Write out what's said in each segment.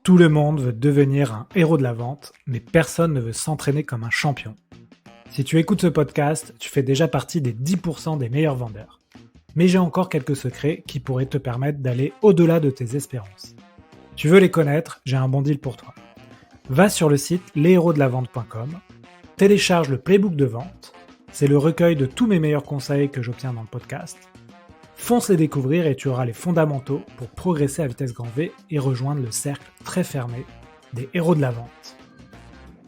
Tout le monde veut devenir un héros de la vente, mais personne ne veut s'entraîner comme un champion. Si tu écoutes ce podcast, tu fais déjà partie des 10% des meilleurs vendeurs. Mais j'ai encore quelques secrets qui pourraient te permettre d'aller au-delà de tes espérances. Tu veux les connaître? J'ai un bon deal pour toi. Va sur le site leshéroesdelavente.com, télécharge le playbook de vente, c'est le recueil de tous mes meilleurs conseils que j'obtiens dans le podcast. Fonce les découvrir et tu auras les fondamentaux pour progresser à vitesse grand V et rejoindre le cercle très fermé des héros de la vente.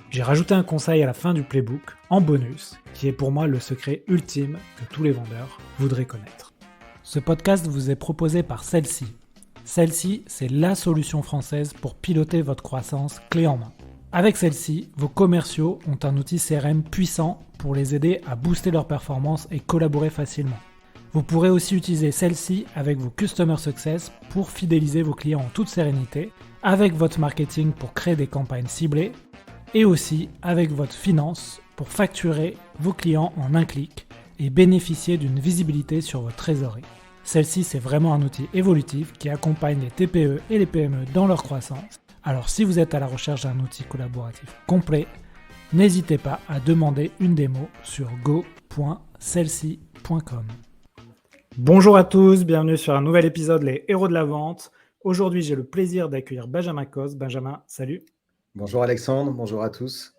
J'ai rajouté un conseil à la fin du playbook, en bonus, qui est pour moi le secret ultime que tous les vendeurs voudraient connaître. Ce podcast vous est proposé par Celle-ci. Celle-ci, c'est la solution française pour piloter votre croissance clé en main. Avec Celle-ci, vos commerciaux ont un outil CRM puissant pour les aider à booster leur performance et collaborer facilement. Vous pourrez aussi utiliser Celle-ci avec vos Customer Success pour fidéliser vos clients en toute sérénité, avec votre marketing pour créer des campagnes ciblées, et aussi avec votre finance pour facturer vos clients en un clic et bénéficier d'une visibilité sur votre trésorerie. Celle-ci, c'est vraiment un outil évolutif qui accompagne les TPE et les PME dans leur croissance. Alors si vous êtes à la recherche d'un outil collaboratif complet, n'hésitez pas à demander une démo sur go.celci.com. Bonjour à tous, bienvenue sur un nouvel épisode Les Héros de la Vente. Aujourd'hui, j'ai le plaisir d'accueillir Benjamin Cos. Benjamin, salut. Bonjour Alexandre, bonjour à tous.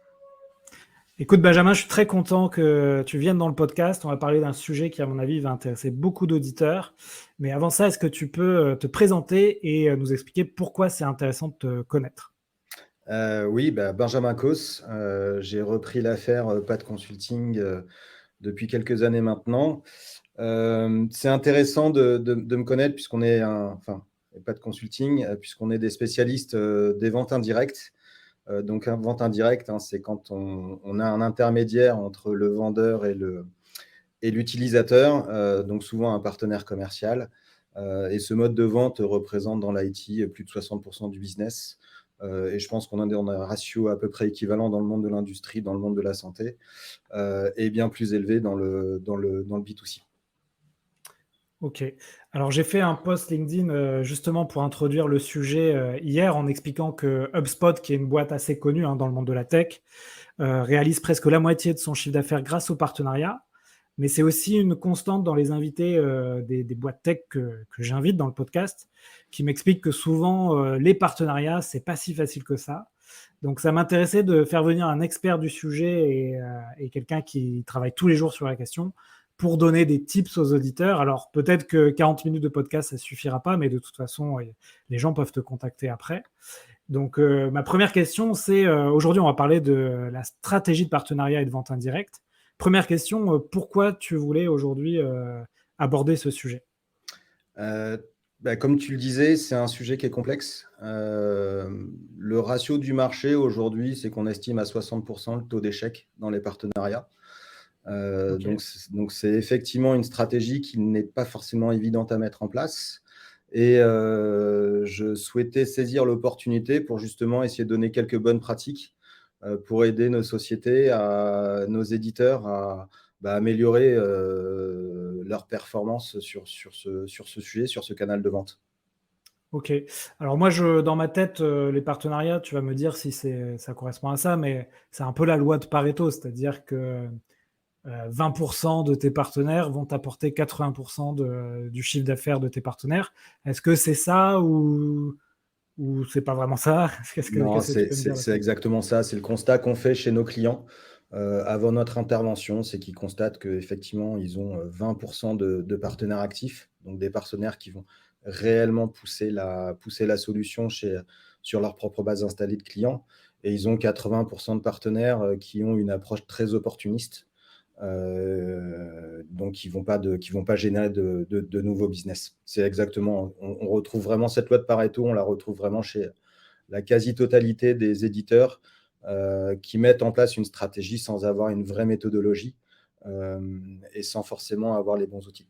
Écoute Benjamin, je suis très content que tu viennes dans le podcast. On va parler d'un sujet qui, à mon avis, va intéresser beaucoup d'auditeurs. Mais avant ça, est-ce que tu peux te présenter et nous expliquer pourquoi c'est intéressant de te connaître ? Oui, Benjamin Cos, j'ai repris l'affaire Pas de Consulting depuis quelques années maintenant. C'est intéressant de me connaître puisqu'on est Pas de Consulting, puisqu'on est des spécialistes des ventes indirectes. Donc, une vente indirecte, c'est quand on a un intermédiaire entre le vendeur et l'utilisateur, donc souvent un partenaire commercial. Et ce mode de vente représente dans l'IT plus de 60% du business. Et je pense qu'on a un ratio à peu près équivalent dans le monde de l'industrie, dans le monde de la santé, et bien plus élevé dans le B2C. Ok. Alors, j'ai fait un post LinkedIn justement pour introduire le sujet hier en expliquant que HubSpot, qui est une boîte assez connue dans le monde de la tech, réalise presque la moitié de son chiffre d'affaires grâce au partenariat. Mais c'est aussi une constante dans les invités des boîtes tech que j'invite dans le podcast, qui m'expliquent que souvent, les partenariats, c'est pas si facile que ça. Donc, ça m'intéressait de faire venir un expert du sujet et quelqu'un qui travaille tous les jours sur la question pour donner des tips aux auditeurs. Alors, peut-être que 40 minutes de podcast, ça suffira pas, mais de toute façon, les gens peuvent te contacter après. Donc, ma première question, c'est aujourd'hui, on va parler de la stratégie de partenariat et de vente indirecte. Première question, pourquoi tu voulais aujourd'hui aborder ce sujet ? Comme tu le disais, c'est un sujet qui est complexe. Le ratio du marché aujourd'hui, c'est qu'on estime à 60% le taux d'échec dans les partenariats. Okay. Donc, c'est effectivement une stratégie qui n'est pas forcément évidente à mettre en place. Et je souhaitais saisir l'opportunité pour justement essayer de donner quelques bonnes pratiques pour aider nos sociétés, nos éditeurs à améliorer leur performance sur ce sujet, sur ce canal de vente. Ok. Alors moi, dans ma tête, les partenariats, tu vas me dire si ça correspond à ça, mais c'est un peu la loi de Pareto, c'est-à-dire que 20% de tes partenaires vont t'apporter 80% du chiffre d'affaires de tes partenaires. Est-ce que c'est ça ou c'est pas vraiment ça ? Non, Qu'est-ce que tu peux me dire c'est là-dessus ? exactement ça. C'est le constat qu'on fait chez nos clients avant notre intervention. C'est qu'ils constatent qu'effectivement, ils ont 20% de partenaires actifs, donc des partenaires qui vont réellement pousser la solution sur leur propre base installée de clients. Et ils ont 80% de partenaires qui ont une approche très opportuniste, donc qui vont pas générer de nouveaux business. C'est exactement, on retrouve vraiment cette loi de Pareto, on la retrouve vraiment chez la quasi-totalité des éditeurs qui mettent en place une stratégie sans avoir une vraie méthodologie et sans forcément avoir les bons outils.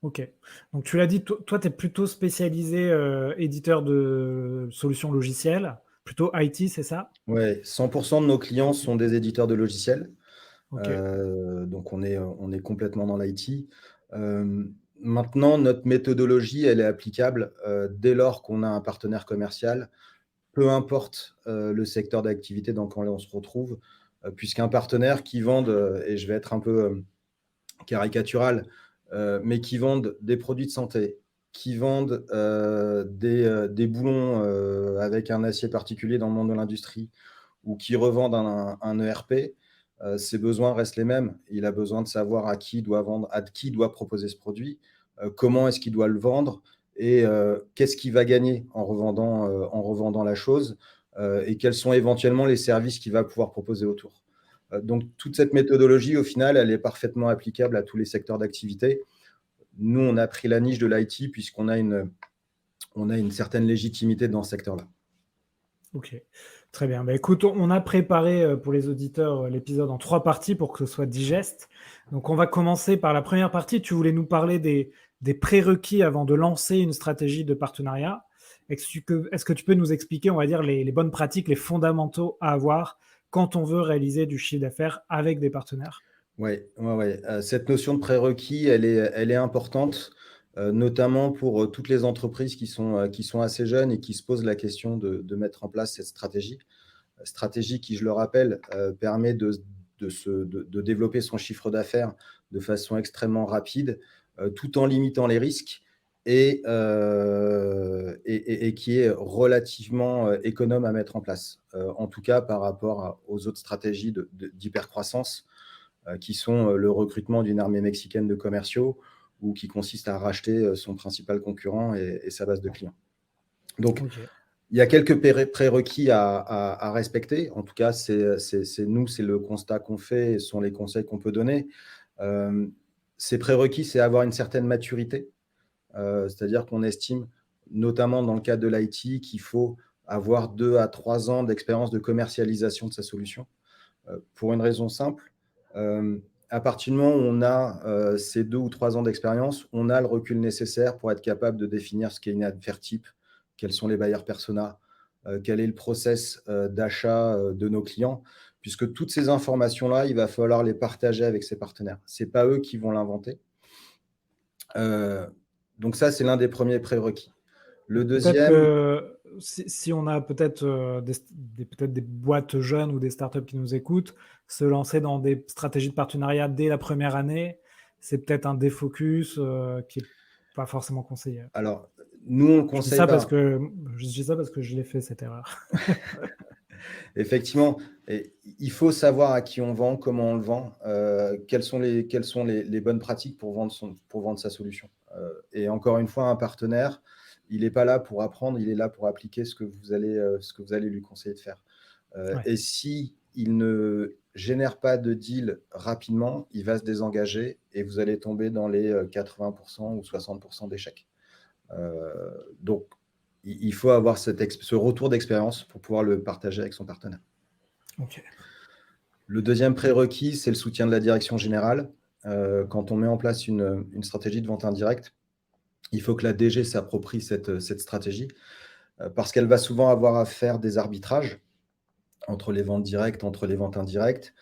Ok. Donc tu l'as dit, toi, tu es plutôt spécialisé éditeur de solutions logicielles, plutôt IT, c'est ça ? Ouais, 100% de nos clients sont des éditeurs de logiciels. Ok. Donc on est complètement dans l'IT. Maintenant, notre méthodologie, elle est applicable dès lors qu'on a un partenaire commercial peu importe le secteur d'activité dans lequel on se retrouve, puisqu'un partenaire qui vende, et je vais être un peu caricatural, mais qui vendent des produits de santé, qui vendent des boulons avec un acier particulier dans le monde de l'industrie, ou qui revendent un ERP, ses besoins restent les mêmes. Il a besoin de savoir à qui il doit vendre, à qui il doit proposer ce produit, comment est-ce qu'il doit le vendre, et qu'est-ce qu'il va gagner en revendant la chose, et quels sont éventuellement les services qu'il va pouvoir proposer autour. Donc, toute cette méthodologie, au final, elle est parfaitement applicable à tous les secteurs d'activité. Nous, on a pris la niche de l'IT puisqu'on a une certaine légitimité dans ce secteur-là. Ok, très bien. Bah, écoute, on a préparé pour les auditeurs l'épisode en 3 parties pour que ce soit digeste. Donc, on va commencer par la première partie. Tu voulais nous parler des prérequis avant de lancer une stratégie de partenariat. Est-ce que tu peux nous expliquer, on va dire, les bonnes pratiques, les fondamentaux à avoir quand on veut réaliser du chiffre d'affaires avec des partenaires? Oui, cette notion de prérequis, elle est importante, notamment pour toutes les entreprises qui sont assez jeunes et qui se posent la question de mettre en place cette stratégie. Stratégie qui, je le rappelle, permet de développer son chiffre d'affaires de façon extrêmement rapide, tout en limitant les risques, et qui est relativement économe à mettre en place, en tout cas par rapport aux autres stratégies d'hypercroissance, qui sont le recrutement d'une armée mexicaine de commerciaux, ou qui consiste à racheter son principal concurrent et sa base de clients. Donc, Ok. il y a quelques prérequis à respecter. En tout cas, c'est le constat qu'on fait et ce sont les conseils qu'on peut donner. Ces prérequis, c'est avoir une certaine maturité. C'est-à-dire qu'on estime, notamment dans le cadre de l'IT, qu'il faut avoir 2 à 3 ans d'expérience de commercialisation de sa solution. Pour une raison simple, à partir du moment où on a ces 2 ou 3 ans d'expérience, on a le recul nécessaire pour être capable de définir ce qu'est une affaire type, quels sont les buyers persona, quel est le process d'achat de nos clients, puisque toutes ces informations-là, il va falloir les partager avec ses partenaires. Ce n'est pas eux qui vont l'inventer. Donc ça, c'est l'un des premiers prérequis. Le Peut-être deuxième… que si on a peut-être peut-être des boîtes jeunes ou des startups qui nous écoutent, se lancer dans des stratégies de partenariat dès la première année, c'est peut-être un défocus qui n'est pas forcément conseillé. Alors, nous, on le Je dis conseille ça parce pas. que je l'ai fait, cette erreur. Effectivement, il faut savoir à qui on vend, comment on le vend, quelles sont les bonnes pratiques pour vendre sa solution. Et encore une fois, un partenaire, il n'est pas là pour apprendre, il est là pour appliquer ce que vous allez lui conseiller de faire. Ouais. Et s'il ne génère pas de deal rapidement, il va se désengager et vous allez tomber dans les 80% ou 60% d'échecs. Donc, il faut avoir ce retour d'expérience pour pouvoir le partager avec son partenaire. Ok. Le deuxième prérequis, c'est le soutien de la direction générale. Quand on met en place une stratégie de vente indirecte, il faut que la DG s'approprie cette stratégie, parce qu'elle va souvent avoir à faire des arbitrages entre les ventes directes, entre les ventes indirectes.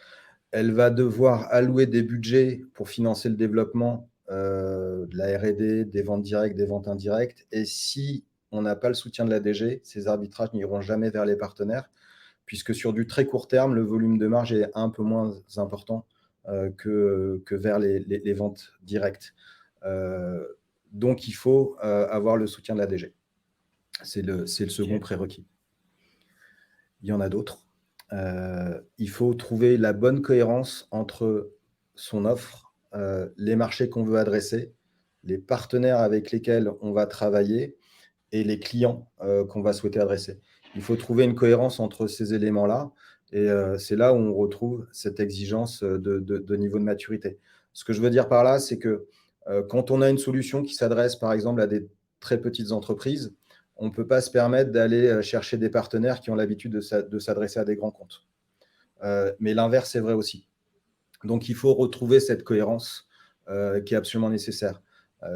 Elle va devoir allouer des budgets pour financer le développement de la R&D, des ventes directes, des ventes indirectes. Et si on n'a pas le soutien de la DG, ces arbitrages n'iront jamais vers les partenaires, puisque sur du très court terme, le volume de marge est un peu moins important que vers les ventes directes. Donc, il faut avoir le soutien de la DG. C'est le second prérequis. Il y en a d'autres. Il faut trouver la bonne cohérence entre son offre, les marchés qu'on veut adresser, les partenaires avec lesquels on va travailler et les clients qu'on va souhaiter adresser. Il faut trouver une cohérence entre ces éléments-là, et c'est là où on retrouve cette exigence de niveau de maturité. Ce que je veux dire par là, c'est que quand on a une solution qui s'adresse par exemple à des très petites entreprises, on ne peut pas se permettre d'aller chercher des partenaires qui ont l'habitude de s'adresser à des grands comptes. Mais l'inverse est vrai aussi. Donc, il faut retrouver cette cohérence qui est absolument nécessaire.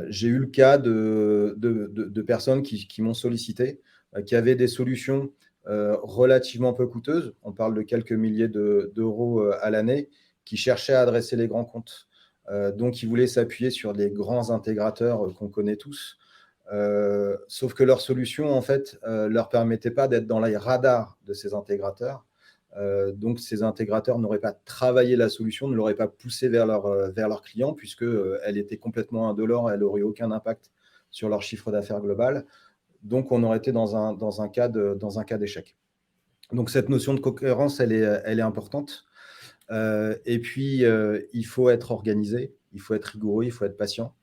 J'ai eu le cas de personnes qui m'ont sollicité, qui avaient des solutions relativement peu coûteuses, on parle de quelques milliers d'euros à l'année, qui cherchaient à adresser les grands comptes. Donc, ils voulaient s'appuyer sur les grands intégrateurs qu'on connaît tous. Sauf que leur solution, en fait, leur permettait pas d'être dans les radars de ces intégrateurs. Donc, ces intégrateurs n'auraient pas travaillé la solution, ne l'auraient pas poussée vers leurs clients, puisqu'elle était complètement indolore, elle n'aurait aucun impact sur leur chiffre d'affaires global. Donc, on aurait été dans un cas d'échec. Donc, cette notion de cohérence, elle est importante. Et puis, il faut être organisé, il faut être rigoureux, il faut être patient,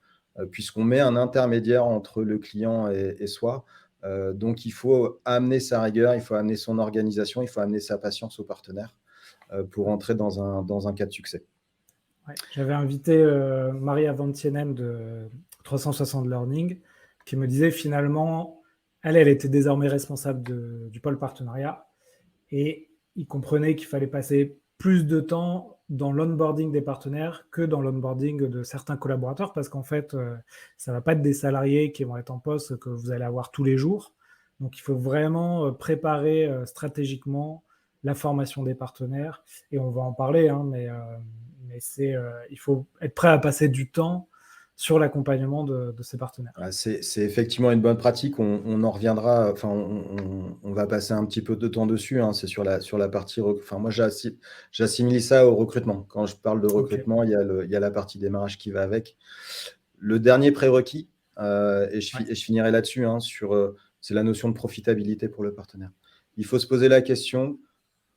puisqu'on met un intermédiaire entre le client et soi. Donc, il faut amener sa rigueur, il faut amener son organisation, il faut amener sa patience au partenaire pour entrer dans un cas de succès. Ouais. J'avais invité Maria Vantienem de 360 Learning qui me disait finalement, elle était désormais responsable du pôle partenariat et il comprenait qu'il fallait passer plus de temps dans l'onboarding des partenaires que dans l'onboarding de certains collaborateurs parce qu'en fait, ça ne va pas être des salariés qui vont être en poste que vous allez avoir tous les jours. Donc, il faut vraiment préparer stratégiquement la formation des partenaires et on va en parler, hein, mais il faut être prêt à passer du temps sur l'accompagnement de ces partenaires. C'est effectivement une bonne pratique. On en reviendra. Enfin, on va passer un petit peu de temps dessus. Hein. C'est sur la partie. Enfin, moi, j'assimile ça au recrutement. Quand je parle de recrutement, il y a la partie démarrage qui va avec. Le dernier prérequis, et je finirai là-dessus, hein, c'est la notion de profitabilité pour le partenaire. Il faut se poser la question,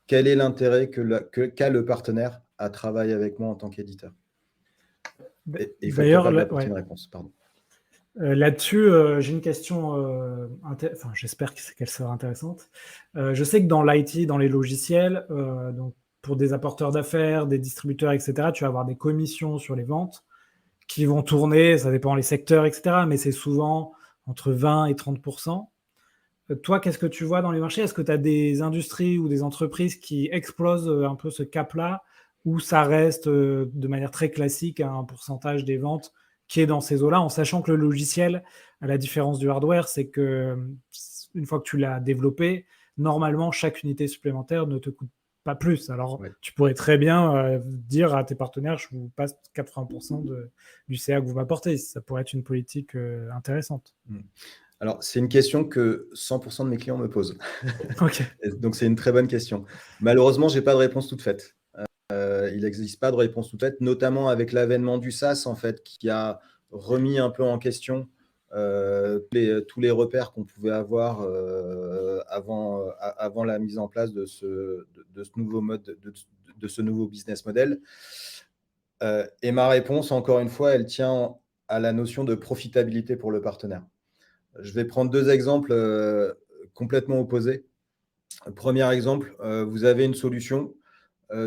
quel est l'intérêt qu'a le partenaire à travailler avec moi en tant qu'éditeur? Et il faut être capable d'apporter une réponse. Pardon. Là-dessus, j'ai une question, j'espère qu'elle sera intéressante. Je sais que dans l'IT, dans les logiciels, donc pour des apporteurs d'affaires, des distributeurs, etc., tu vas avoir des commissions sur les ventes qui vont tourner, ça dépend les secteurs, etc., mais c'est souvent entre 20 et 30%. Toi, qu'est-ce que tu vois dans les marchés? Est-ce que tu as des industries ou des entreprises qui explosent un peu ce cap-là, ou ça reste de manière très classique un pourcentage des ventes qui est dans ces eaux-là, en sachant que le logiciel, à la différence du hardware, c'est que une fois que tu l'as développé, normalement, chaque unité supplémentaire ne te coûte pas plus. Alors, tu pourrais très bien dire à tes partenaires, je vous passe 80% du CA que vous m'apportez. Ça pourrait être une politique intéressante. Alors, c'est une question que 100% de mes clients me posent. Okay. Donc, c'est une très bonne question. Malheureusement, je n'ai pas de réponse toute faite. Il n'existe pas de réponse toute faite, notamment avec l'avènement du SaaS, en fait, qui a remis un peu en question tous les repères qu'on pouvait avoir avant la mise en place de ce nouveau mode, de ce nouveau business model. Et ma réponse, encore une fois, elle tient à la notion de profitabilité pour le partenaire. Je vais prendre deux exemples complètement opposés. Premier exemple, vous avez une solution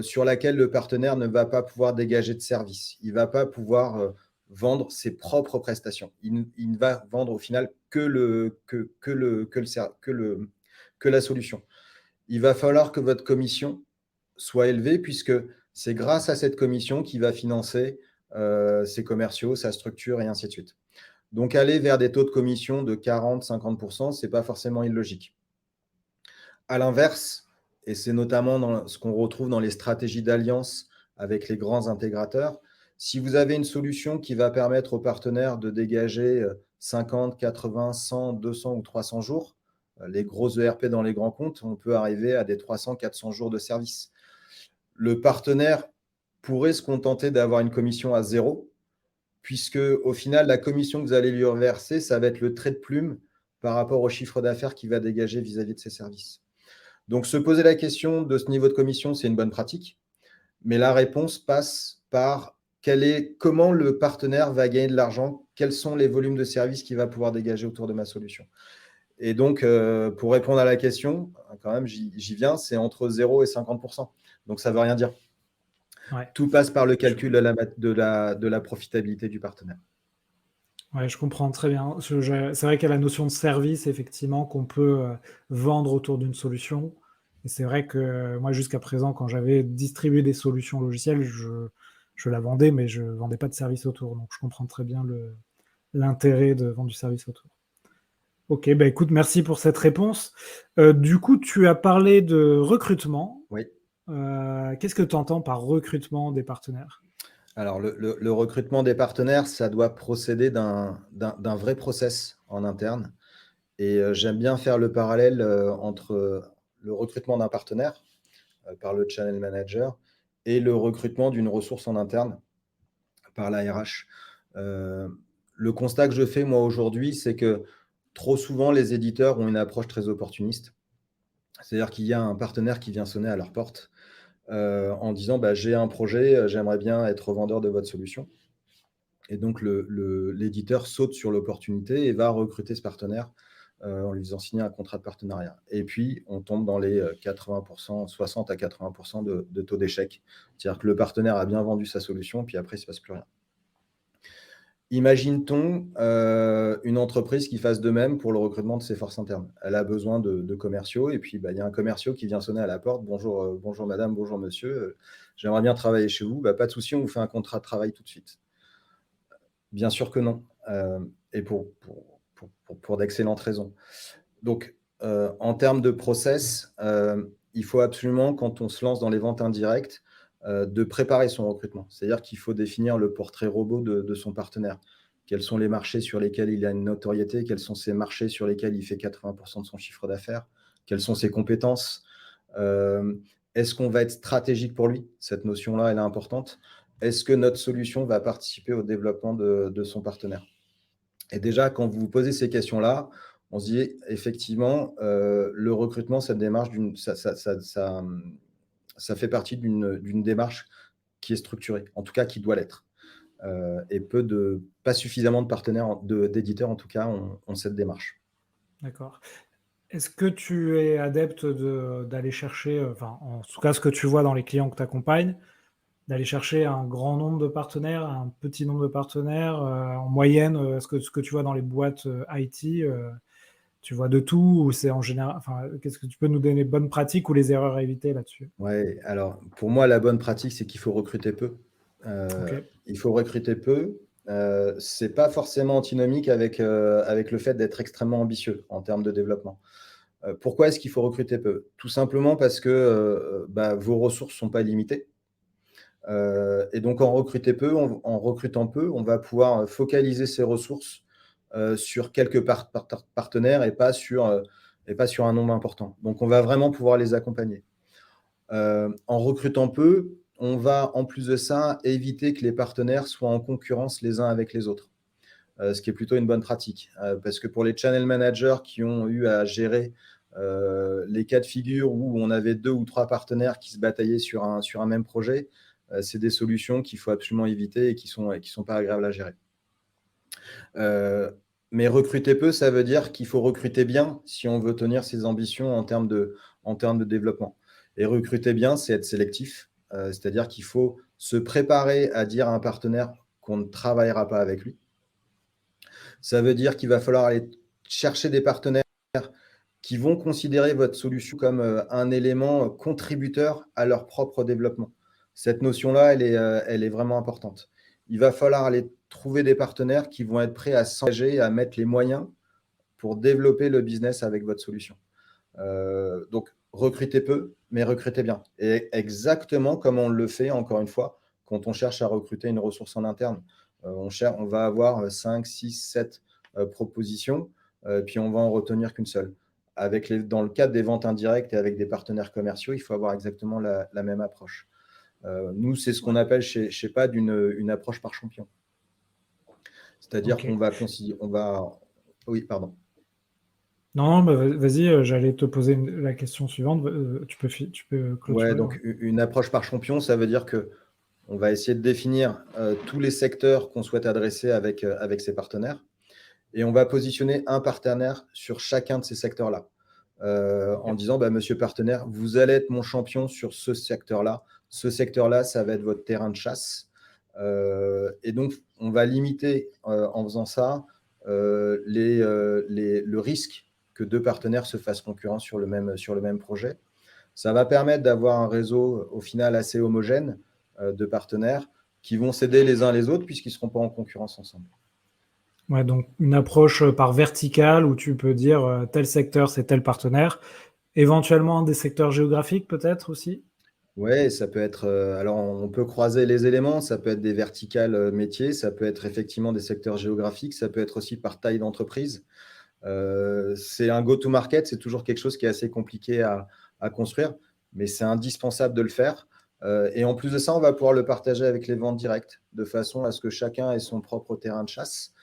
sur laquelle le partenaire ne va pas pouvoir dégager de service. Il ne va pas pouvoir vendre ses propres prestations. Il ne va vendre au final que la solution. Il va falloir que votre commission soit élevée, puisque c'est grâce à cette commission qu'il va financer ses commerciaux, sa structure et ainsi de suite. Donc, aller vers des taux de commission de 40-50%, ce n'est pas forcément illogique. À l'inverse, et c'est notamment dans ce qu'on retrouve dans les stratégies d'alliance avec les grands intégrateurs, si vous avez une solution qui va permettre aux partenaires de dégager 50, 80, 100, 200 ou 300 jours, les gros ERP dans les grands comptes, on peut arriver à des 300, 400 jours de service. Le partenaire pourrait se contenter d'avoir une commission à zéro, puisque au final, la commission que vous allez lui reverser, ça va être le trait de plume par rapport au chiffre d'affaires qu'il va dégager vis-à-vis de ses services. Donc, se poser la question de ce niveau de commission, c'est une bonne pratique, mais la réponse passe par comment le partenaire va gagner de l'argent, quels sont les volumes de services qu'il va pouvoir dégager autour de ma solution. Et donc, pour répondre à la question, quand même, j'y viens, c'est entre 0 et 50%. Donc, ça ne veut rien dire. Ouais. Tout passe par le calcul de la profitabilité du partenaire. Ouais, je comprends très bien. C'est vrai qu'il y a la notion de service, effectivement, qu'on peut vendre autour d'une solution. Et c'est vrai que moi, jusqu'à présent, quand j'avais distribué des solutions logicielles, je la vendais, mais je ne vendais pas de service autour. Donc, je comprends très bien l'intérêt de vendre du service autour. Ok, bah écoute, merci pour cette réponse. Du coup, tu as parlé de recrutement. Oui. Qu'est-ce que tu entends par recrutement des partenaires ? Alors, le recrutement des partenaires, ça doit procéder d'un vrai process en interne. Et j'aime bien faire le parallèle entre le recrutement d'un partenaire par le channel manager et le recrutement d'une ressource en interne par la RH. Euh, le constat que je fais, moi, aujourd'hui, c'est que trop souvent, les éditeurs ont une approche très opportuniste. C'est-à-dire qu'il y a un partenaire qui vient sonner à leur porte en disant bah, j'ai un projet, j'aimerais bien être vendeur de votre solution. Et donc, l'éditeur saute sur l'opportunité et va recruter ce partenaire en lui faisant signer un contrat de partenariat. Et puis, on tombe dans les 80%, 60 à 80% de taux d'échec. C'est-à-dire que le partenaire a bien vendu sa solution, puis après, il ne se passe plus rien. Imagine-t-on une entreprise qui fasse de même pour le recrutement de ses forces internes. Elle a besoin de commerciaux, et puis il y a un commercial qui vient sonner à la porte. Bonjour, bonjour madame, bonjour monsieur, j'aimerais bien travailler chez vous. Pas de souci, on vous fait un contrat de travail tout de suite. Bien sûr que non, et pour d'excellentes raisons. Donc, en termes de process, il faut absolument, quand on se lance dans les ventes indirectes, de préparer son recrutement. C'est-à-dire qu'il faut définir le portrait robot de son partenaire. Quels sont les marchés sur lesquels il a une notoriété? Quels sont ces marchés sur lesquels il fait 80% de son chiffre d'affaires? Quelles sont ses compétences? Est-ce qu'on va être stratégique pour lui? Cette notion-là, elle est importante. Est-ce que notre solution va participer au développement de son partenaire? Et déjà, quand vous vous posez ces questions-là, on se dit effectivement, le recrutement, cette démarche, ça fait partie d'une démarche qui est structurée, en tout cas qui doit l'être. Et pas suffisamment de partenaires, d'éditeurs en tout cas, ont cette démarche. D'accord. Est-ce que tu es adepte d'aller chercher, enfin, en tout cas, ce que tu vois dans les clients que tu accompagnes, d'aller chercher un grand nombre de partenaires, un petit nombre de partenaires, en moyenne, ce que tu vois dans les boîtes IT, tu vois de tout ou c'est en général, enfin, qu'est-ce que tu peux nous donner de bonnes pratiques ou les erreurs à éviter là-dessus? Ouais, alors pour moi, la bonne pratique, c'est qu'il faut recruter peu. Ok, Il faut recruter peu. C'est pas forcément antinomique avec le fait d'être extrêmement ambitieux en termes de développement. Pourquoi est-ce qu'il faut recruter peu? Tout simplement parce que vos ressources ne sont pas limitées. Et donc, en recrutant peu, on va pouvoir focaliser ses ressources sur quelques partenaires et pas sur un nombre important. Donc, on va vraiment pouvoir les accompagner. En recrutant peu, on va, en plus de ça, éviter que les partenaires soient en concurrence les uns avec les autres, ce qui est plutôt une bonne pratique. Parce que pour les channel managers qui ont eu à gérer les cas de figure où on avait 2 ou 3 partenaires qui se bataillaient sur un même projet, c'est des solutions qu'il faut absolument éviter et qui sont pas agréables à gérer. Mais recruter peu, ça veut dire qu'il faut recruter bien si on veut tenir ses ambitions en termes de développement. Et recruter bien, c'est être sélectif, c'est-à-dire qu'il faut se préparer à dire à un partenaire qu'on ne travaillera pas avec lui. Ça veut dire qu'il va falloir aller chercher des partenaires qui vont considérer votre solution comme un élément contributeur à leur propre développement. Cette notion-là, elle est vraiment importante. Il va falloir aller trouver des partenaires qui vont être prêts à s'engager, à mettre les moyens pour développer le business avec votre solution. Donc, recrutez peu, mais recrutez bien. Et exactement comme on le fait, encore une fois, quand on cherche à recruter une ressource en interne. On va avoir 5, 6, 7 propositions, puis on va en retenir qu'une seule. Dans le cadre des ventes indirectes et avec des partenaires commerciaux, il faut avoir exactement la même approche. Nous, c'est ce qu'on appelle chez PAD une approche par champion. C'est-à-dire ok. qu'on va Oui, pardon. Non, bah, vas-y, j'allais te poser la question suivante. Tu peux Ouais, clôturer. Ouais. donc une approche par champion, ça veut dire que on va essayer de définir tous les secteurs qu'on souhaite adresser avec ses partenaires et on va positionner un partenaire sur chacun de ces secteurs-là en disant monsieur partenaire, vous allez être mon champion sur ce secteur-là. Ce secteur-là, ça va être votre terrain de chasse. Et donc, on va limiter en faisant ça le risque que 2 partenaires se fassent concurrence sur le même projet. Ça va permettre d'avoir un réseau au final assez homogène de partenaires qui vont s'aider les uns les autres puisqu'ils ne seront pas en concurrence ensemble. Ouais, donc une approche par verticale où tu peux dire tel secteur, c'est tel partenaire. Éventuellement des secteurs géographiques peut-être aussi? Ouais, ça peut être, alors on peut croiser les éléments, ça peut être des verticales, métiers, ça peut être effectivement des secteurs géographiques, ça peut être aussi par taille d'entreprise. C'est un go to market, c'est toujours quelque chose qui est assez compliqué à construire, mais c'est indispensable de le faire. Et en plus de ça, on va pouvoir le partager avec les ventes directes, de façon à ce que chacun ait son propre terrain de chasse,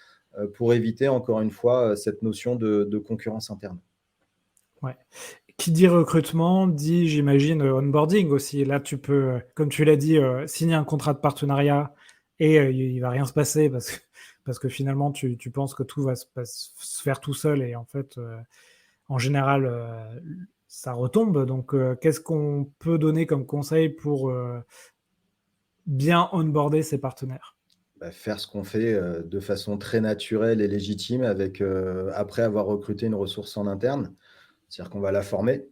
pour éviter encore une fois, cette notion de concurrence interne. Ouais. Qui dit recrutement dit, j'imagine, onboarding aussi. Là, tu peux, comme tu l'as dit, signer un contrat de partenariat et il va rien se passer parce que finalement, tu penses que tout va se faire tout seul et en fait, en général, ça retombe. Donc, qu'est-ce qu'on peut donner comme conseil pour bien onboarder ses partenaires? Bah, faire ce qu'on fait, de façon très naturelle et légitime avec, après avoir recruté une ressource en interne. C'est-à-dire qu'on va la former,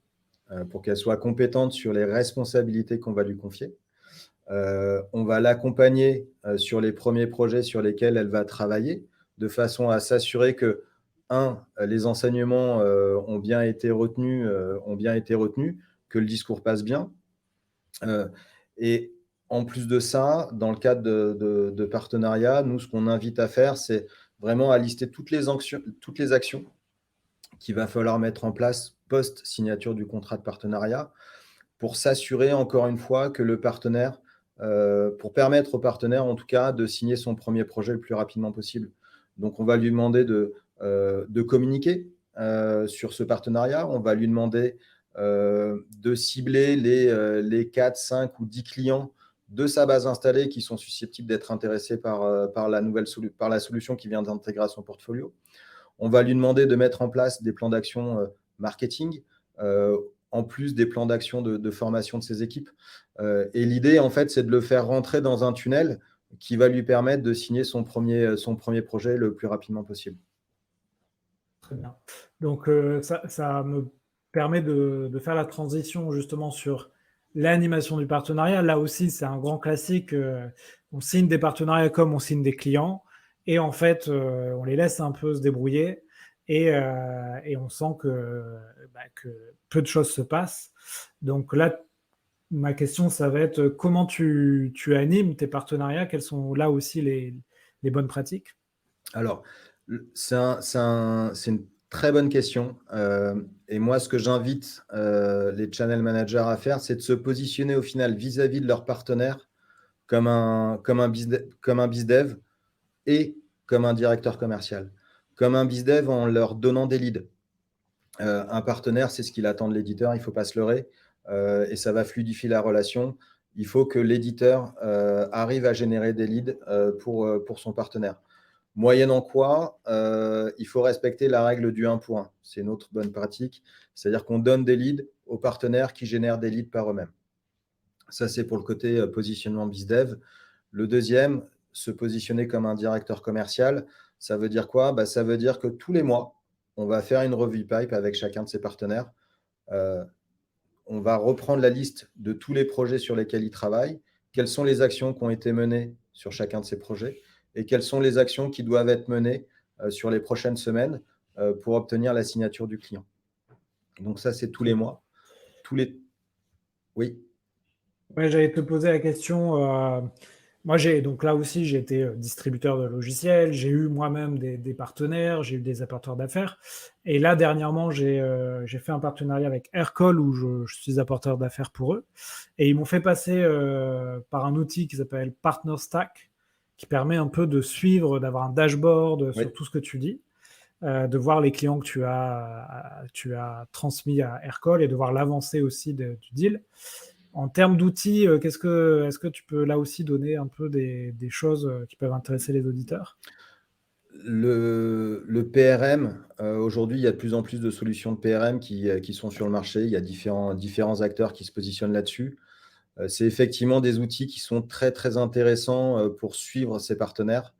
pour qu'elle soit compétente sur les responsabilités qu'on va lui confier. On va l'accompagner, sur les premiers projets sur lesquels elle va travailler, de façon à s'assurer que, un, les enseignements, ont bien été retenus, que le discours passe bien. Heu et en plus de ça, dans le cadre de partenariats, nous, ce qu'on invite à faire, c'est vraiment à lister toutes les actions qu'il va falloir mettre en place post-signature du contrat de partenariat, pour s'assurer encore une fois que le partenaire, pour permettre au partenaire en tout cas de signer son premier projet le plus rapidement possible. Donc on va lui demander de communiquer, sur ce partenariat. On va lui demander, de cibler les 4, 5 ou 10 clients de sa base installée qui sont susceptibles d'être intéressés par la solution qui vient d'intégrer à son portfolio. On va lui demander de mettre en place des plans d'action, marketing, heu, en plus des plans d'action de formation de ses équipes. Et l'idée, en fait, c'est de le faire rentrer dans un tunnel qui va lui permettre de signer son premier projet le plus rapidement possible. Très bien. Donc, ça me permet de faire la transition justement sur l'animation du partenariat. Là aussi, c'est un grand classique, on signe des partenariats comme on signe des clients et en fait, on les laisse un peu se débrouiller et on sent que peu de choses se passent. Donc là, ma question, ça va être, comment tu animes tes partenariats? Quelles sont là aussi les bonnes pratiques? Alors, c'est une très bonne question, et moi, ce que j'invite, les channel managers à faire, c'est de se positionner au final vis-à-vis de leurs partenaires comme un bizdev et comme un directeur commercial. Comme un bizdev en leur donnant des leads. Un partenaire, c'est ce qu'il attend de l'éditeur, il ne faut pas se leurrer, et ça va fluidifier la relation. Il faut que l'éditeur, arrive à générer des leads, pour son partenaire. Moyennant quoi, il faut respecter la règle du 1 pour 1. C'est une autre bonne pratique, c'est-à-dire qu'on donne des leads aux partenaires qui génèrent des leads par eux-mêmes. Ça, c'est pour le côté, positionnement BizDev. Le deuxième, se positionner comme un directeur commercial, ça veut dire quoi? Bah, ça veut dire que tous les mois, on va faire une revue pipe avec chacun de ses partenaires. Heu, on va reprendre la liste de tous les projets sur lesquels ils travaillent, quelles sont les actions qui ont été menées sur chacun de ces projets et quelles sont les actions qui doivent être menées, sur les prochaines semaines, pour obtenir la signature du client. Donc ça, c'est tous Très les bien. mois. Tous les Oui, Ouais, j'allais te poser la question, moi j'ai donc là aussi j'ai été, distributeur de logiciels, j'ai eu moi-même des partenaires, j'ai eu des apporteurs d'affaires et là dernièrement j'ai fait un partenariat avec Aircall où je suis apporteur d'affaires pour eux et ils m'ont fait passer, par un outil qui s'appelle Partner Stack, qui permet un peu de suivre, d'avoir un dashboard oui. sur tout ce que tu dis, de voir les clients que tu as transmis à Aircall et de voir l'avancée aussi du deal. En termes d'outils, est-ce que tu peux là aussi donner un peu des choses, qui peuvent intéresser les auditeurs? Le PRM, aujourd'hui, il y a de plus en plus de solutions de PRM qui sont sur le marché. Il y a différents acteurs qui se positionnent là-dessus. C'est effectivement des outils qui sont très, très intéressants, pour suivre ses partenaires.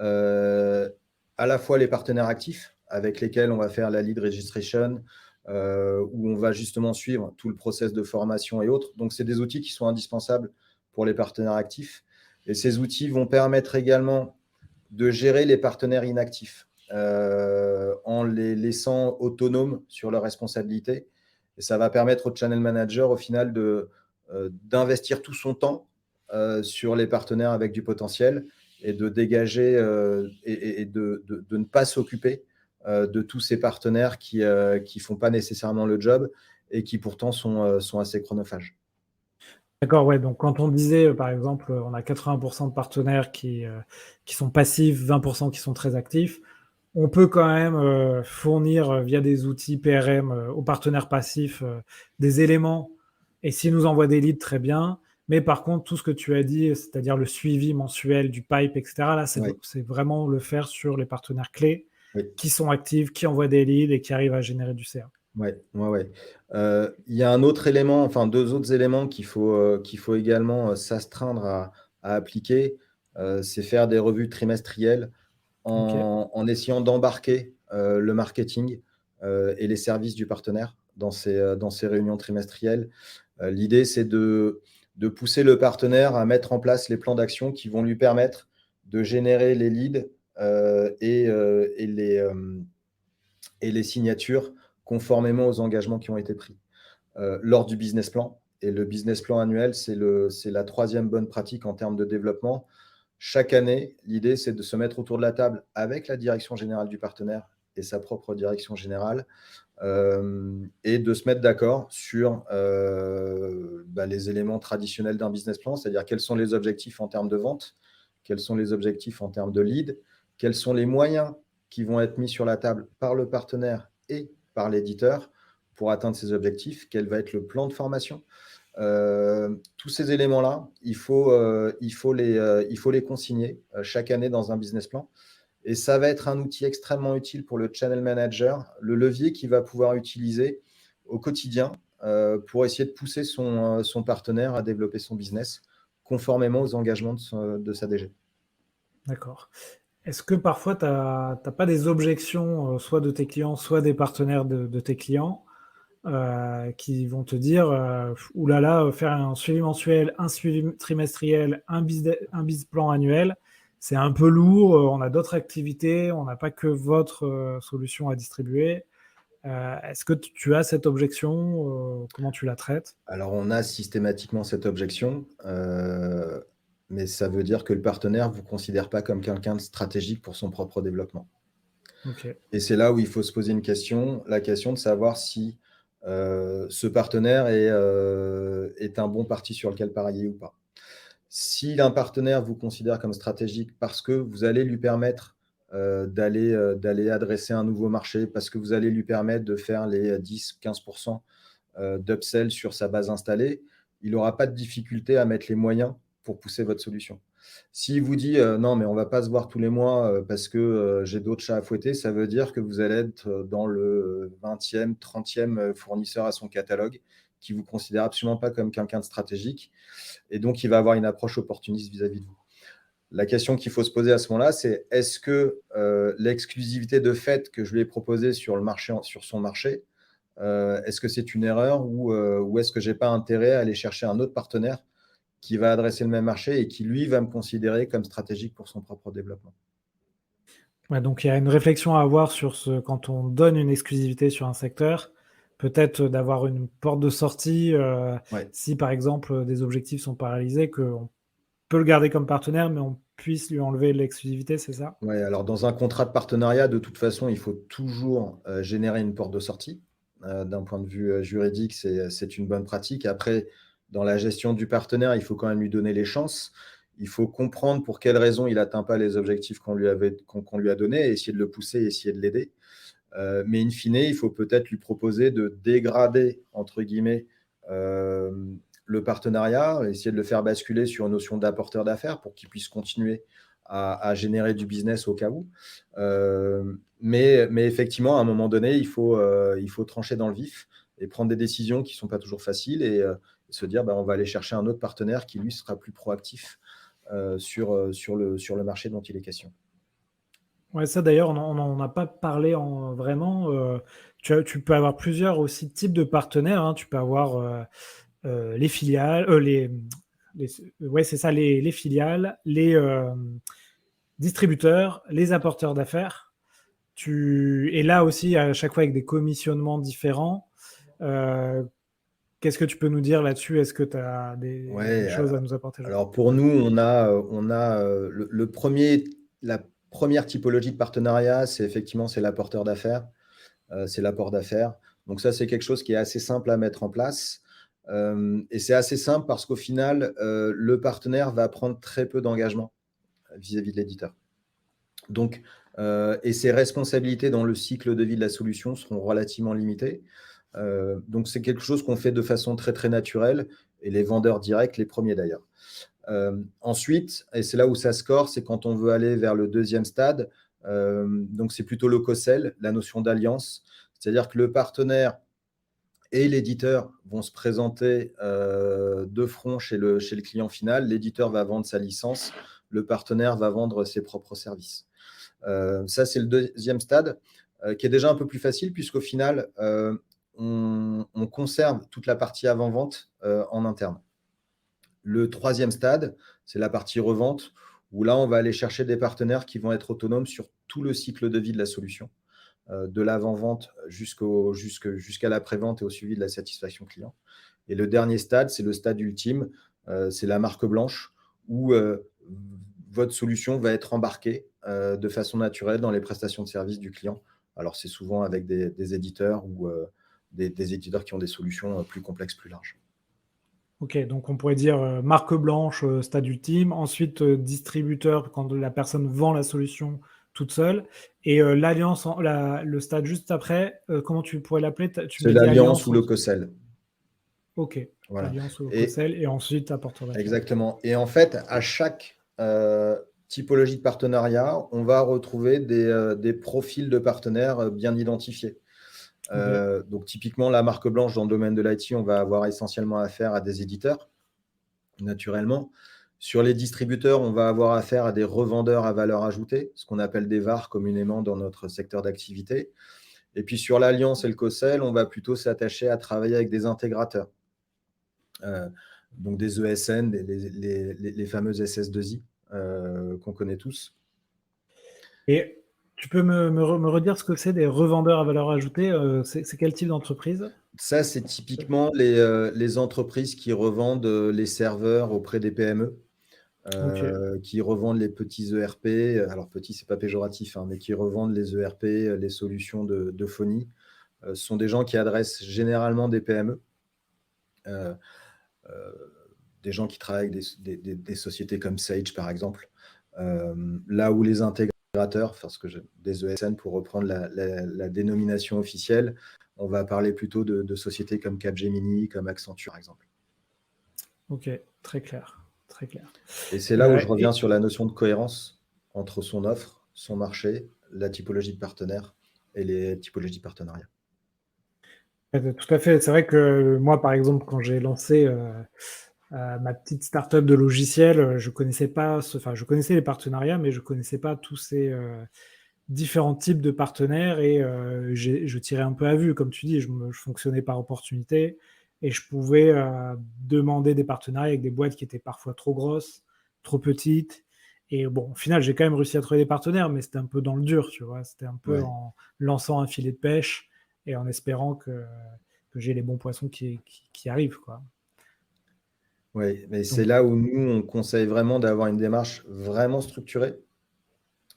Heu, à la fois les partenaires actifs avec lesquels on va faire la lead registration, où on va justement suivre tout le process de formation et autres. Donc c'est des outils qui sont indispensables pour les partenaires actifs et ces outils vont permettre également de gérer les partenaires inactifs, en les laissant autonomes sur leurs responsabilités et ça va permettre au channel manager au final d'investir tout son temps sur les partenaires avec du potentiel et de dégager et de ne pas s'occuper de tous ces partenaires qui ne font pas nécessairement le job et qui pourtant sont assez chronophages. D'accord, ouais, donc quand on disait, par exemple, on a 80 de partenaires qui sont passifs, 20 qui sont très actifs, on peut quand même, fournir, via des outils PRM, aux partenaires passifs, des éléments et s'ils nous envoient des leads, très bien. Mais par contre, tout ce que tu as dit, c'est-à-dire le suivi mensuel du pipe et cetera, là, Oui, c'est vraiment le faire sur les partenaires clés oui. qui sont actifs, qui envoient des leads et qui arrivent à générer du CA. Ouais, ouais, ouais. Il y a un autre élément, enfin 2 autres éléments qu'il faut également, s'astreindre à appliquer, c'est faire des revues trimestrielles OK. en essayant d'embarquer, le marketing, et les services du partenaire dans ces réunions trimestrielles. L'idée, c'est de pousser le partenaire à mettre en place les plans d'action qui vont lui permettre de générer les leads, et les signatures conformément aux engagements qui ont été pris lors du business plan. Et le business plan annuel, c'est la troisième bonne pratique en termes de développement. Chaque année, l'idée, c'est de se mettre autour de la table avec la direction générale du partenaire et sa propre direction générale et de se mettre d'accord sur les éléments traditionnels d'un business plan, c'est-à-dire quels sont les objectifs en termes de vente, quels sont les objectifs en termes de lead, quels sont les moyens qui vont être mis sur la table par le partenaire et par l'éditeur pour atteindre ces objectifs, quel va être le plan de formation. Tous ces éléments-là, il faut les consigner chaque année dans un business plan. Et ça va être un outil extrêmement utile pour le channel manager, le levier qu'il va pouvoir utiliser au quotidien pour essayer de pousser son partenaire à développer son business conformément aux engagements de sa DG. D'accord. Est-ce que parfois tu as pas des objections, soit de tes clients, soit des partenaires de tes clients, qui vont te dire, «Ouh là là, faire un suivi mensuel, un suivi trimestriel, un biz plan annuel, c'est un peu lourd, on a d'autres activités, on n'a pas que votre, solution à distribuer». Est-ce que tu as cette objection? Comment tu la traites? Alors, on a systématiquement cette objection, mais ça veut dire que le partenaire ne vous considère pas comme quelqu'un de stratégique pour son propre développement. OK. Et c'est là où il faut se poser la question de savoir si ce partenaire est un bon parti sur lequel parier ou pas. Si un partenaire vous considère comme stratégique parce que vous allez lui permettre d'aller adresser un nouveau marché, parce que vous allez lui permettre de faire les 10-15% d'upsell sur sa base installée, il n'aura pas de difficulté à mettre les moyens pour pousser votre solution. S'il vous dit non, mais on ne va pas se voir tous les mois parce que j'ai d'autres chats à fouetter, ça veut dire que vous allez être dans le 20e, 30e fournisseur à son catalogue qui ne vous considère absolument pas comme quelqu'un de stratégique. Et donc, il va avoir une approche opportuniste vis-à-vis de vous. La question qu'il faut se poser à ce moment-là, c'est est-ce que l'exclusivité de fait que je lui ai proposée sur son marché, est-ce que c'est une erreur ou est-ce que je n'ai pas intérêt à aller chercher un autre partenaire qui va adresser le même marché et qui, lui, va me considérer comme stratégique pour son propre développement? Ouais, donc il y a une réflexion à avoir sur ce quand on donne une exclusivité sur un secteur, peut-être d'avoir une porte de sortie, Ouais. si par exemple, des objectifs sont paralysés, qu'on peut le garder comme partenaire, mais on puisse lui enlever l'exclusivité, c'est ça? Ouais, alors dans un contrat de partenariat, de toute façon, il faut toujours générer une porte de sortie. D'un point de vue juridique, c'est une bonne pratique. Après, dans la gestion du partenaire, il faut quand même lui donner les chances. Il faut comprendre pour quelles raisons il n'atteint pas les objectifs qu'on lui a donnés et essayer de le pousser, essayer de l'aider. Mais in fine, il faut peut-être lui proposer de dégrader, entre guillemets, euh, le partenariat, essayer de le faire basculer sur une notion d'apporteur d'affaires pour qu'il puisse continuer à générer du business au cas où. Mais effectivement, à un moment donné, il faut trancher dans le vif et prendre des décisions qui ne sont pas toujours faciles et se dire on va aller chercher un autre partenaire qui, lui, sera plus proactif sur le marché dont il est question. Ouais, ça d'ailleurs, on en a pas parlé en vraiment, tu peux avoir plusieurs aussi types de partenaires, hein. Tu peux avoir, les filiales, les ouais, c'est ça, les filiales, les, distributeurs, les apporteurs d'affaires. Et là aussi, à chaque fois avec des commissionnements différents. Qu'est-ce que tu peux nous dire là-dessus? Est-ce que tu as des Ouais, choses à nous apporter là-dessus? alors pour nous, on a la première typologie de partenariat, c'est effectivement, c'est l'apporteur d'affaires, c'est l'apport d'affaires. Donc ça, c'est quelque chose qui est assez simple à mettre en place, et c'est assez simple parce qu'au final, le partenaire va prendre très peu d'engagement vis-à-vis de l'éditeur. Donc, et ses responsabilités dans le cycle de vie de la solution seront relativement limitées. Donc c'est quelque chose qu'on fait de façon très, très naturelle, et les vendeurs directs, les premiers d'ailleurs. Ensuite, et c'est là où ça score, c'est quand on veut aller vers le deuxième stade. Donc c'est plutôt le co-sell, la notion d'alliance. C'est-à-dire que le partenaire et l'éditeur vont se présenter de front chez le client final. L'éditeur va vendre sa licence, le partenaire va vendre ses propres services. Ça, c'est le deuxième stade, qui est déjà un peu plus facile, puisqu'au final, on conserve toute la partie avant-vente en interne. Le troisième stade, c'est la partie revente, où là, on va aller chercher des partenaires qui vont être autonomes sur tout le cycle de vie de la solution, de l'avant-vente jusqu'à l'après-vente et au suivi de la satisfaction client. Et le dernier stade, c'est le stade ultime, c'est la marque blanche, où votre solution va être embarquée de façon naturelle dans les prestations de services du client. Alors, c'est souvent avec des éditeurs ou des éditeurs qui ont des solutions plus complexes, plus larges. Ok, donc on pourrait dire marque blanche, stade ultime, ensuite distributeur quand la personne vend la solution toute seule, et l'alliance, le stade juste après, comment tu pourrais l'appeler? Tu C'est m'as dit l'alliance alliance ou le entre... co-sell. Ok, Voilà. alliance ou Et co-sell, et ensuite apporteur d'affaires. exactement. Et en fait, à chaque typologie de partenariat, on va retrouver des profils de partenaires bien identifiés. Ok, Donc, typiquement, la marque blanche dans le domaine de l'IT, on va avoir essentiellement affaire à des éditeurs, naturellement. Sur les distributeurs, on va avoir affaire à des revendeurs à valeur ajoutée, ce qu'on appelle des VAR communément dans notre secteur d'activité. Et puis, sur l'alliance et le co-sell, on va plutôt s'attacher à travailler avec des intégrateurs. Donc des ESN, les fameuses SS2I qu'on connaît tous. et tu peux me redire ce que c'est des revendeurs à valeur ajoutée? C'est quel type d'entreprise? Ça, c'est typiquement les entreprises qui revendent les serveurs auprès des PME, Ok, qui revendent les petits ERP. Alors, petit, c'est pas péjoratif, hein, mais qui revendent les ERP, les solutions de phonie. Ce sont des gens qui adressent généralement des PME, euh, euh, des gens qui travaillent avec des sociétés comme Sage, par exemple. Là où les intégrateurs, parce que des ESN pour reprendre la dénomination officielle, on va parler plutôt de sociétés comme Capgemini, comme Accenture, par exemple. ok, très clair, très clair. Et c'est là où je reviens Et sur la notion de cohérence entre son offre, son marché, la typologie de partenaires et les typologies de partenariat. tout à fait. C'est vrai que moi, par exemple, quand j'ai lancé ma petite startup de logiciels, je connaissais pas, enfin, je connaissais les partenariats, mais je connaissais pas tous ces différents types de partenaires, et je tirais un peu à vue, comme tu dis. Je fonctionnais par opportunité, et je pouvais demander des partenariats avec des boîtes qui étaient parfois trop grosses, trop petites. Et bon, au final, j'ai quand même réussi à trouver des partenaires, mais c'était un peu dans le dur, tu vois. C'était un peu Ouais. en lançant un filet de pêche et en espérant que j'ai les bons poissons qui arrivent, quoi. Oui, mais c'est Donc, là où nous, on conseille vraiment d'avoir une démarche vraiment structurée.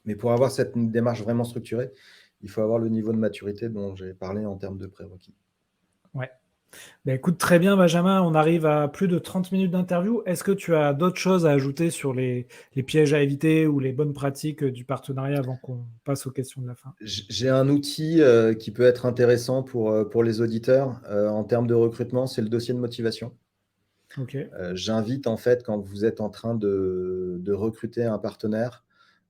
Mais pour avoir cette démarche vraiment structurée, il faut avoir le niveau de maturité dont j'ai parlé en termes de prérequis. ouais. Ben, écoute, très bien, Benjamin. On arrive à plus de 30 minutes d'interview. Est-ce que tu as d'autres choses à ajouter sur les pièges à éviter ou les bonnes pratiques du partenariat avant qu'on passe aux questions de la fin? J'ai un outil qui peut être intéressant pour les auditeurs en termes de recrutement, c'est le dossier de motivation. Ok, J'invite en fait, quand vous êtes en train de recruter un partenaire,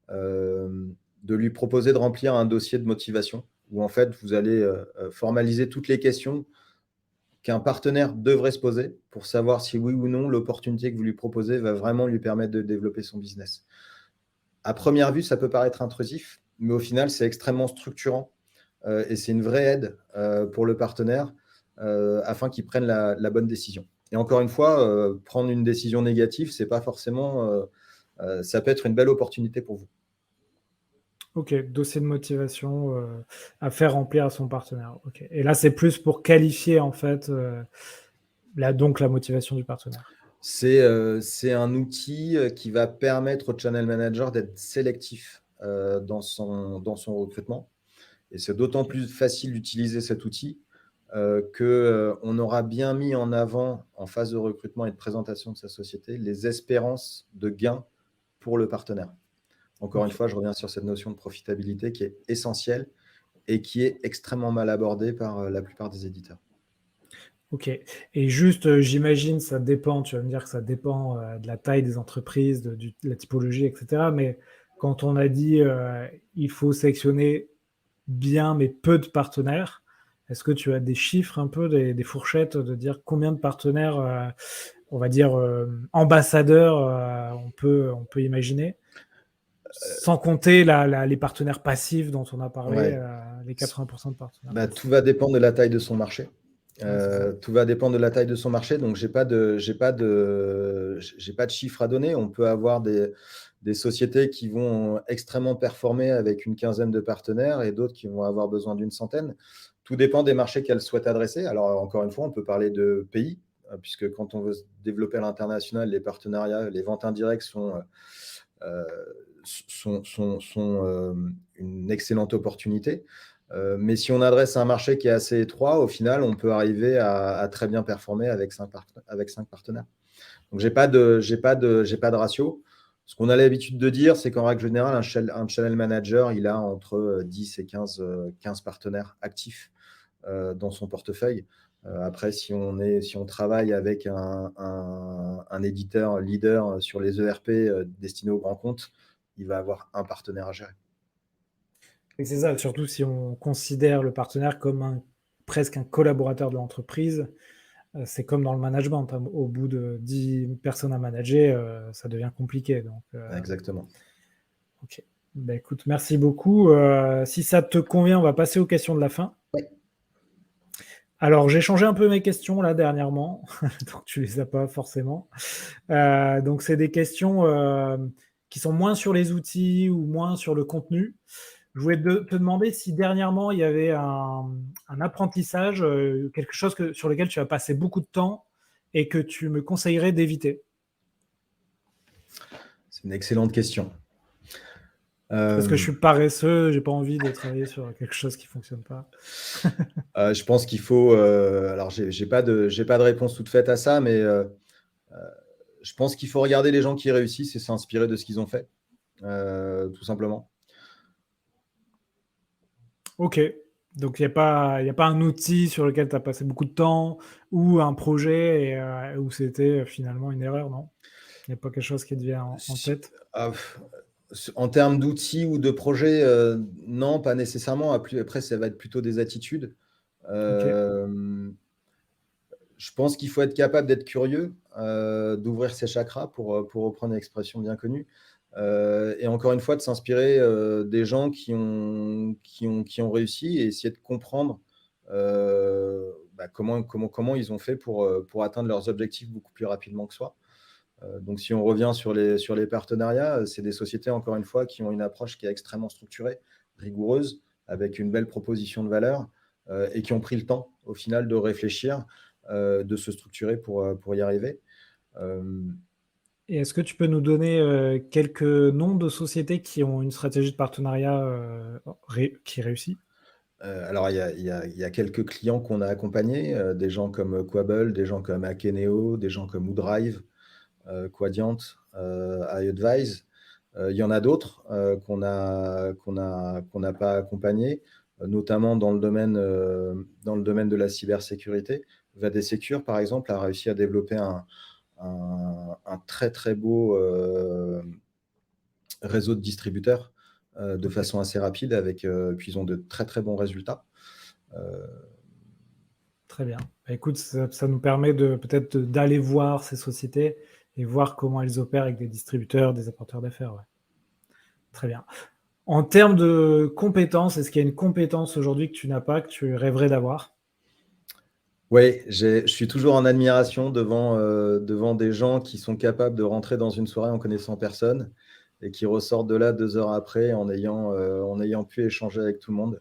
de lui proposer de remplir un dossier de motivation où en fait vous allez formaliser toutes les questions qu'un partenaire devrait se poser pour savoir si oui ou non l'opportunité que vous lui proposez va vraiment lui permettre de développer son business. À première vue, ça peut paraître intrusif, mais au final, c'est extrêmement structurant et c'est une vraie aide pour le partenaire afin qu'il prenne la bonne décision. Et encore une fois, prendre une décision négative, c'est pas forcément, ça peut être une belle opportunité pour vous. ok, dossier de motivation à faire remplir à son partenaire. Ok. Et là, c'est plus pour qualifier en fait donc la motivation du partenaire. C'est un outil qui va permettre au channel manager d'être sélectif dans son recrutement. Et c'est d'autant plus facile d'utiliser cet outil qu'on aura bien mis en avant, en phase de recrutement et de présentation de sa société, les espérances de gains pour le partenaire. Encore une fois, je reviens sur cette notion de profitabilité qui est essentielle et qui est extrêmement mal abordée par la plupart des éditeurs. Ok. Et juste, j'imagine, ça dépend, tu vas me dire que ça dépend de la taille des entreprises, de la typologie, etc. Mais quand on a dit il faut sélectionner bien mais peu de partenaires, est-ce que tu as des chiffres un peu, des fourchettes de dire combien de partenaires, on va dire ambassadeurs, on peut imaginer, sans compter les partenaires passifs dont on a parlé, Ouais. les 80% de partenaires Bah, tout passifs. va dépendre de la taille de son marché. Ouais, c'est ça. Tout va dépendre de la taille de son marché. Donc, j'ai pas de chiffres à donner. On peut avoir des sociétés qui vont extrêmement performer avec une quinzaine de partenaires et d'autres qui vont avoir besoin d'une centaine. Tout dépend des marchés qu'elles souhaitent adresser. Alors, encore une fois, on peut parler de pays, puisque quand on veut se développer à l'international, les partenariats, les ventes indirectes sont une excellente opportunité. Mais si on adresse un marché qui est assez étroit, au final, on peut arriver à très bien performer avec 5 partenaires. Donc, j'ai pas de ratio. Ce qu'on a l'habitude de dire, c'est qu'en règle générale, un channel manager, il a entre 10 et 15 partenaires actifs dans son portefeuille. Après, si on travaille avec un éditeur leader sur les ERP destinés aux grands comptes, il va avoir un partenaire à gérer. Et c'est ça, surtout si on considère le partenaire comme presque un collaborateur de l'entreprise. C'est comme dans le management, hein. Au bout de 10 personnes à manager, ça devient compliqué. Donc, Exactement. ok. Bah, écoute, merci beaucoup. Si ça te convient, on va passer aux questions de la fin. Oui. Alors, j'ai changé un peu mes questions là dernièrement, donc tu les as pas forcément. Donc, c'est des questions qui sont moins sur les outils ou moins sur le contenu. Je voulais te demander si dernièrement il y avait un apprentissage, quelque chose sur lequel tu as passé beaucoup de temps et que tu me conseillerais d'éviter. C'est une excellente question. Parce que je suis paresseux, j'ai pas envie de travailler sur quelque chose qui fonctionne pas. Je pense qu'il faut. Alors, j'ai pas de réponse toute faite à ça, mais je pense qu'il faut regarder les gens qui réussissent et s'inspirer de ce qu'ils ont fait, tout simplement. Ok. Donc il y a pas un outil sur lequel tu as passé beaucoup de temps ou un projet où c'était finalement une erreur, non? Il n'y a pas quelque chose qui te vient en tête? En termes d'outils ou de projets, non, pas nécessairement. Après, ça va être plutôt des attitudes. Ok. Je pense qu'il faut être capable d'être curieux, d'ouvrir ses chakras pour reprendre une expression bien connue. Et encore une fois, de s'inspirer des gens qui ont réussi et essayer de comprendre comment ils ont fait pour atteindre leurs objectifs beaucoup plus rapidement que soi. Donc, si on revient sur les partenariats, c'est des sociétés, encore une fois, qui ont une approche qui est extrêmement structurée, rigoureuse, avec une belle proposition de valeur et qui ont pris le temps, au final, de réfléchir, de se structurer pour y arriver. Et est-ce que tu peux nous donner quelques noms de sociétés qui ont une stratégie de partenariat qui réussit? Alors, il y a quelques clients qu'on a accompagnés, des gens comme Quable, des gens comme Akeneo, des gens comme WooDrive, Quadient, iAdvise. Il y en a d'autres qu'on n'a pas accompagnés, notamment dans le domaine de la cybersécurité. VADSecure, par exemple, a réussi à développer un très, très beau réseau de distributeurs de Ok. façon assez rapide, puis ils ont de très, très bons résultats. Très bien. Bah, écoute, ça nous permet peut-être d'aller voir ces sociétés et voir comment elles opèrent avec des distributeurs, des apporteurs d'affaires. Ouais. Très bien. En termes de compétences, est-ce qu'il y a une compétence aujourd'hui que tu n'as pas, que tu rêverais d'avoir? Oui, je suis toujours en admiration devant des gens qui sont capables de rentrer dans une soirée en connaissant personne et qui ressortent de là 2 heures après en ayant pu échanger avec tout le monde.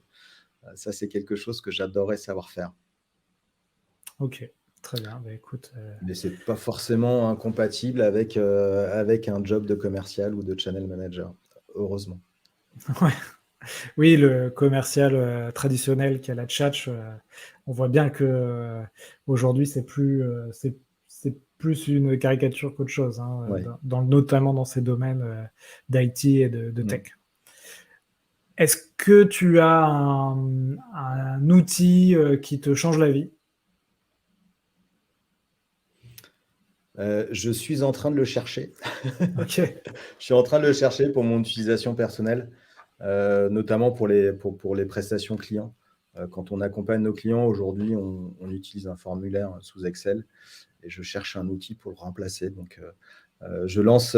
Ça, c'est quelque chose que j'adorerais savoir faire. Ok. Très bien. Bah, écoute, Mais c'est pas forcément incompatible avec un job de commercial ou de channel manager, heureusement. ouais. Oui, le commercial, traditionnel qui a la tchatche, on voit bien que, aujourd'hui, c'est plus une caricature qu'autre chose, hein, Ouais. notamment dans ces domaines, d'IT et de Mmh. tech. Est-ce que tu as un outil, qui te change la vie? Je suis en train de le chercher. OK, Je suis en train de le chercher pour mon utilisation personnelle, notamment pour les prestations clients. Quand on accompagne nos clients aujourd'hui, on utilise un formulaire sous Excel et je cherche un outil pour le remplacer. Donc, je lance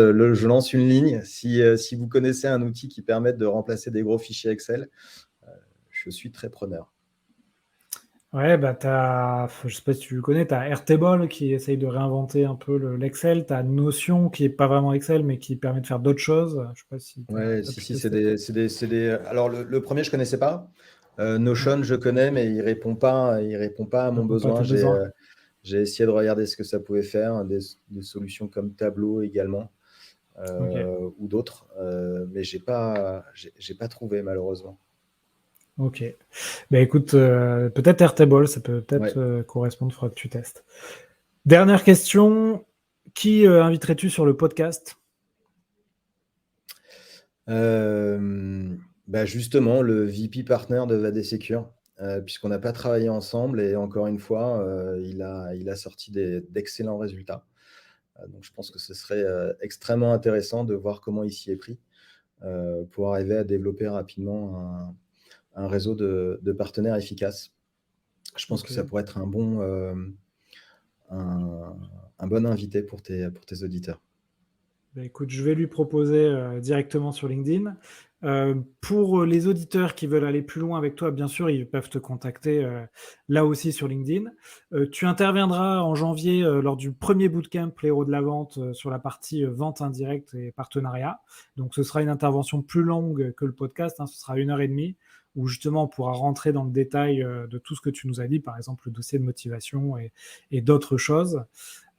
une ligne. Si vous connaissez un outil qui permette de remplacer des gros fichiers Excel, je suis très preneur. ouais, bah, je sais pas si tu le connais, tu as Airtable qui essaye de réinventer un peu l'Excel. Tu as Notion qui est pas vraiment Excel, mais qui permet de faire d'autres choses. Je sais pas si tu Ouais, as si, pu si, tester? c'est des alors le 1er je connaissais pas. Ouais, Notion, je connais, mais il répond pas à ça mon répond pas à besoin. tes besoins? J'ai essayé de regarder ce que ça pouvait faire, des solutions comme Tableau également, OK, ou d'autres, mais j'ai pas trouvé malheureusement. OK. Bah, écoute, peut-être Airtable, ça peut Ouais. peut-être, correspondre, il faudra que tu testes. Dernière question, qui, inviterais-tu sur le podcast? Bah, justement, le VP partner de Vade Secure, puisqu'on n'a pas travaillé ensemble et encore une fois, il a sorti d'excellents résultats. Donc je pense que ce serait, extrêmement intéressant de voir comment il s'y est pris, pour arriver à développer rapidement un réseau de partenaires efficaces. Je pense que ça OK. pourrait être un un bon invité pour tes auditeurs. Bah, écoute, je vais lui proposer, directement sur LinkedIn. Pour les auditeurs qui veulent aller plus loin avec toi, bien sûr, ils peuvent te contacter, là aussi sur LinkedIn. Tu interviendras en janvier, lors du premier bootcamp Les Héros de la vente, sur la partie, vente indirecte et partenariat. Donc ce sera une intervention plus longue que le podcast, hein, ce sera 1 heure et demie, où justement on pourra rentrer dans le détail, de tout ce que tu nous as dit, par exemple le dossier de motivation et d'autres choses.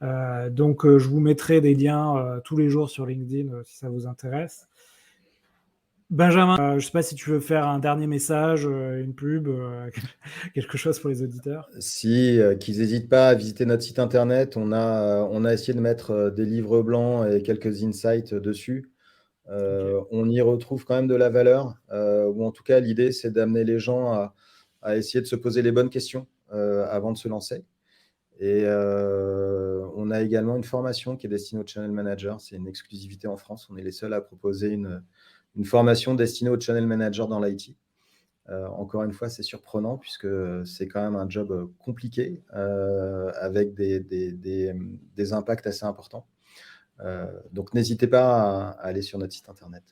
Donc, je vous mettrai des liens, tous les jours sur LinkedIn, si ça vous intéresse. Benjamin, je ne sais pas si tu veux faire un dernier message, une pub, quelque chose pour les auditeurs? Si, qu'ils hésitent pas à visiter notre site internet. On a essayé de mettre, des livres blancs et quelques insights dessus. OK, On y retrouve quand même de la valeur, ou en tout cas l'idée c'est d'amener les gens à essayer de se poser les bonnes questions, avant de se lancer. Et on a également une formation qui est destinée aux channel managers. C'est une exclusivité en France. On est les seuls à proposer une formation destinée aux channel managers dans l'IT. Encore une fois, c'est surprenant puisque c'est quand même un job, compliqué, avec des impacts assez importants. Donc n'hésitez pas à aller sur notre site internet.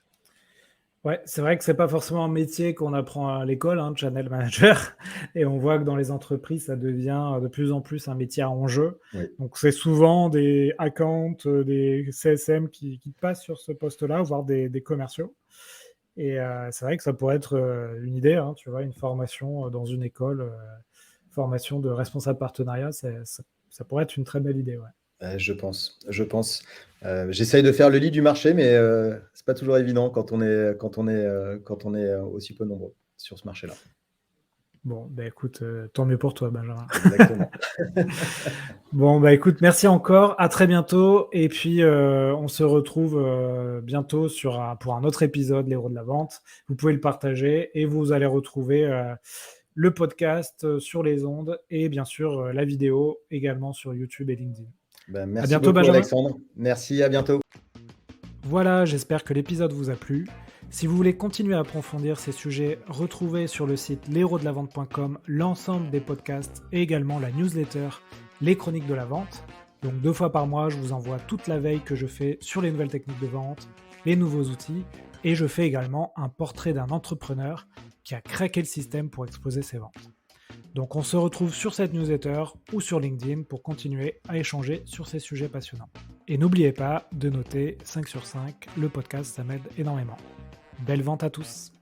ouais, c'est vrai que c'est pas forcément un métier qu'on apprend à l'école, hein, channel manager, et on voit que dans les entreprises, ça devient, de plus en plus un métier à enjeu. Oui. Donc c'est souvent des accounts, des CSM qui passent sur ce poste-là, voire des commerciaux. Et c'est vrai que ça pourrait être, une idée, hein, tu vois? Une formation, dans une école, formation de responsable partenariat, ça pourrait être une très belle idée, ouais. Je pense, je pense. J'essaye de faire le lit du marché, mais c'est pas toujours évident quand on est, aussi peu nombreux sur ce marché-là. Bon, bah, écoute, tant mieux pour toi, Benjamin. Exactement. Bon, bah, écoute, merci encore, à très bientôt et puis, on se retrouve, bientôt pour un autre épisode, Les Héros de la vente. Vous pouvez le partager et vous allez retrouver, le podcast, sur les ondes et bien sûr, la vidéo également sur YouTube et LinkedIn. Ben, À merci bientôt, beaucoup Benjamin. Alexandre. Merci, à bientôt. Voilà, j'espère que l'épisode vous a plu. Si vous voulez continuer à approfondir ces sujets, retrouvez sur le site l'héros-de-la-vente.com l'ensemble des podcasts et également la newsletter Les Chroniques de la Vente. Donc 2 fois par mois, je vous envoie toute la veille que je fais sur les nouvelles techniques de vente, les nouveaux outils, et je fais également un portrait d'un entrepreneur qui a craqué le système pour exposer ses ventes. Donc on se retrouve sur cette newsletter ou sur LinkedIn pour continuer à échanger sur ces sujets passionnants. Et n'oubliez pas de noter 5 sur 5, le podcast ça m'aide énormément. Belle vente à tous!